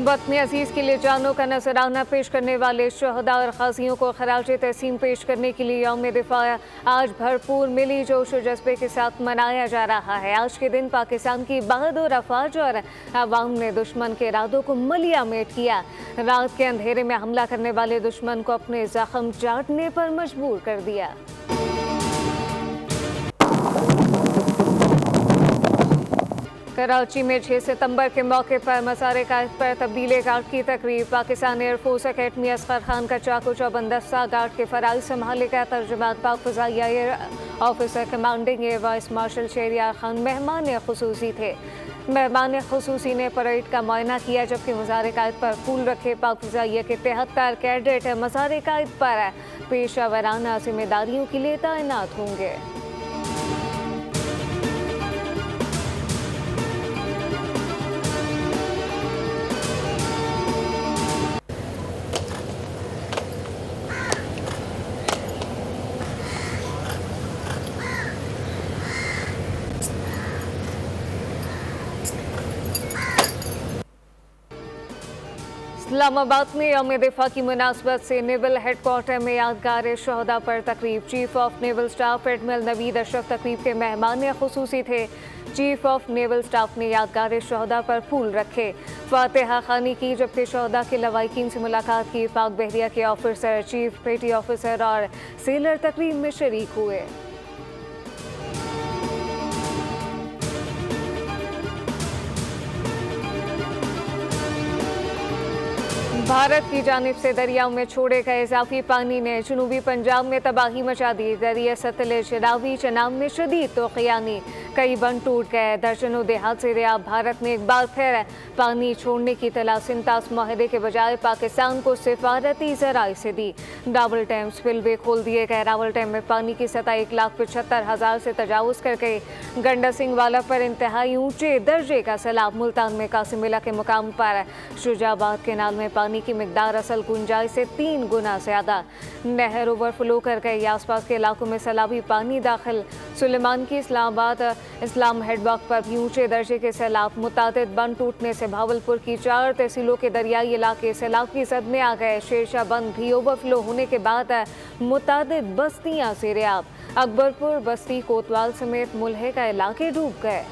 वतन अजीज के लिए जानों का नजराना पेश करने वाले शहदा और गाजियों को खराज तहसीन पेश करने के लिए यौम दिफा आज भरपूर मिली जोश और जज्बे के साथ मनाया जा रहा है। आज के दिन पाकिस्तान की बहादुर अफवाज और अवाम ने दुश्मन के इरादों को मलिया मेट किया। रात के अंधेरे में हमला करने वाले दुश्मन को अपने जख्म चाटने पर मजबूर कर दिया। कराची में 6 सितंबर के मौके पर मज़ार-ए-कायद पर तब्दीली गार्ड की तकरीब। पाकिस्तान एयरफोर्स अकेडमी असगर खान का चाकू चौबंदस्ता गार्ड के फ़राइज़ संभालेगा। तर्जुमान पाक फ़ज़ाइया air officer commanding air vice marshal Shahryar Khan मेहमान खुसूसी थे। मेहमान खुसूसी ने परेड का मुआयना किया, जबकि मज़ार-ए-कायद पर फूल रखे। पाक फ़ज़ाइया के 73 कैडेट मज़ार-ए-कायद पर पेशा वराना जिम्मेदारियों के लिए तैनात होंगे। इस्लामाबाद में यौम दिफा की मुनासबत से नेवल हेडक्वार्टर में यादगार शहदा पर तकरीब। Chief of naval staff admiral Naveed Ashraf तकरीब के मेहमान खुसूसी थे। चीफ ऑफ नेवल स्टाफ ने यादगार शहदा पर फूल रखे, फातिहा खानी की, जबकि शहदा के लवाहिकीन से मुलाकात की। पाक बहरिया के ऑफिसर, चीफ पेटी ऑफिसर और सेलर तकरीब में शरीक हुए। भारत की जानिब से दरियाओं में छोड़े गए इजाफी पानी ने जनूबी पंजाब में तबाही मचा दी। दरिया सतलज, रावी, चनाब में शदीद तूफ़ानी, कई बंद टूट गए। दर्जनों देहात से रियाब। भारत ने एक बार फिर पानी छोड़ने की इत्तला सिंतास माहदे के बजाय पाकिस्तान को सिफारती ज़राए से दी। रावल डैम स्पिलवे खोल दिए गए। रावल डैम में पानी की सतह 1,75,000 से तजावुज़ कर गई। गंडा सिंह वाला पर इंतहाई ऊंचे दर्जे का सैलाब। मुल्तान में कासिमिला के मुकाम पर शुजाबाद केनाल में पानी की मिकदार असल गुंजाइश से 3 गुना ज़्यादा। नहर ओवरफ्लो कर गई। आसपास के इलाकों में सैलाबी पानी दाखिल। सुलेमान की इस्लामाबाद इस्लाम हेडवर्क पर भी ऊंचे दर्जे के सैलाब। मुतादिद बंद टूटने से भावलपुर की 4 तहसीलों के दरियाई इलाके सैलाब की जद में आ गए। शेरशाह बंद भी ओवरफ्लो होने के बाद मुतादिद बस्तियां से रियाब। अकबरपुर, बस्ती, कोतवाल समेत मुल्हे का इलाके डूब गए।